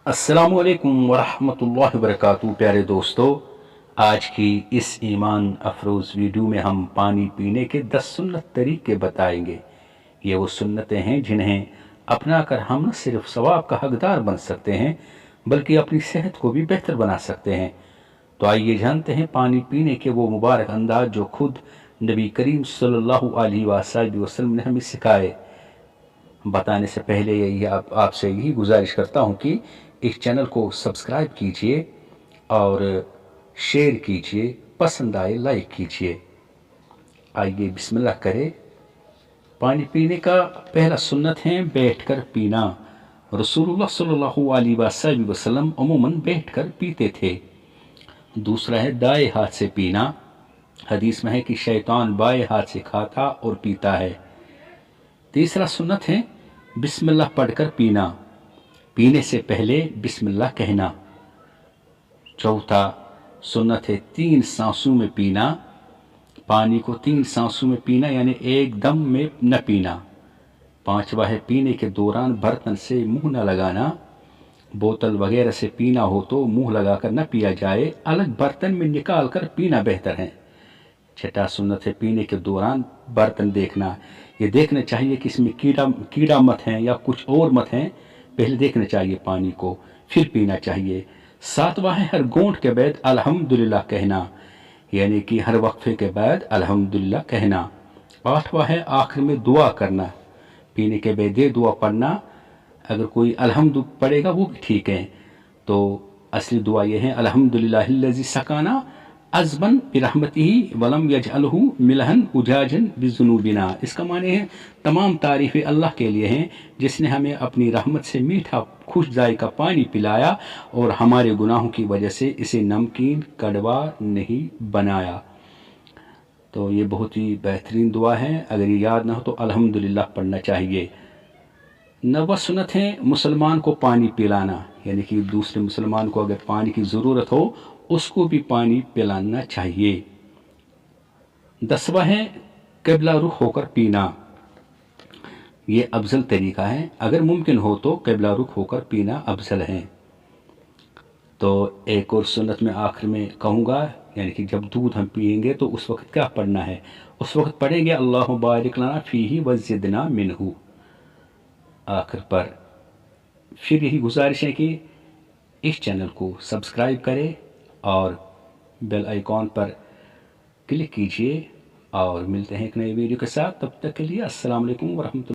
अस्सलामुअलैकुम वरहमतुल्लाहि वबरकातुहू। प्यारे दोस्तों, आज की इस ईमान अफरोज़ वीडियो में हम पानी पीने के 10 सुन्नत तरीके बताएंगे। ये वो सुन्नतें हैं जिन्हें अपना कर हम न सिर्फ सवाब का हकदार बन सकते हैं बल्कि अपनी सेहत को भी बेहतर बना सकते हैं। तो आइए जानते हैं पानी पीने के वो मुबारक अंदाज जो खुद नबी करीम सल्लल्लाहु अलैहि वसल्लम ने हमें सिखाए। बताने से पहले यही आपसे यही गुजारिश करता हूँ कि इस चैनल को सब्सक्राइब कीजिए और शेयर कीजिए, पसंद आए लाइक कीजिए। आइए बिस्मिल्लाह करें। पानी पीने का पहला सुन्नत है बैठकर पीना। रसूलुल्लाह सल्लल्लाहु अलैहि वसल्लम अमूमन बैठकर पीते थे। दूसरा है दाएं हाथ से पीना। हदीस में है कि शैतान बाएं हाथ से खाता और पीता है। तीसरा सुन्नत है बिस्मिल्लाह पढ़कर पीना, पीने से पहले बिस्मिल्लाह कहना। चौथा सुन्नत है 3 सांसों में पीना। पानी को 3 सांसों में पीना यानी एक दम में न पीना। पांचवा है पीने के दौरान बर्तन से मुंह न लगाना। बोतल वगैरह से पीना हो तो मुंह लगाकर न पिया जाए, अलग बर्तन में निकाल कर पीना बेहतर है। छठा सुन्नत है पीने के दौरान बर्तन देखना। ये देखना चाहिए कि इसमें कीड़ा मत है या कुछ और मत है, पहले देखना चाहिए पानी को, फिर पीना चाहिए। सातवां है हर घूंट के बाद अल्हम्दुलिल्लाह कहना, यानी कि हर वक्फे के बाद अल्हम्दुलिल्लाह कहना। आठवां है आखिर में दुआ करना, पीने के बाद दुआ पढ़ना। अगर कोई अल्हम्दु पढ़ेगा वो भी ठीक है। तो असली दुआ ये है अल्हम्दुलिल्लाहिल्लज़ी सकाना अज़बन बिरहमतिही वलम यजअलहु मिलहन उजाजन बिजुनूबिना। इसका माने है तमाम तारीफ़ें अल्लाह के लिए हैं जिसने हमें अपनी रहमत से मीठा खुश जायका पानी पिलाया और हमारे गुनाहों की वजह से इसे नमकीन कड़वा नहीं बनाया। तो ये बहुत ही बेहतरीन दुआ है। अगर ये याद ना हो तो अल्हम्दुलिल्लाह पढ़ना चाहिए। नौवां सुन्नत है मुसलमान को पानी पिलाना, यानी कि दूसरे मुसलमान को अगर पानी की ज़रूरत हो उसको भी पानी पिलाना चाहिए। 10वां है क़िबला रुख होकर पीना। ये अफजल तरीका है, अगर मुमकिन हो तो क़िबला रुख होकर पीना अफजल है। तो एक और सुन्नत में आखिर में कहूँगा, यानी कि जब दूध हम पिएंगे तो उस वक्त क्या पढ़ना है? उस वक्त पढ़ेंगे अल्लाहु बारिक लना फ़ीही वज़िदना मिन्हु। आखिर पर फिर यही गुजारिश है कि इस चैनल को सब्सक्राइब करें और बेल आइकॉन पर क्लिक कीजिए। और मिलते हैं एक नए वीडियो के साथ, तब तक के लिए अस्सलाम वालेकुम वरहमतुल्लाह।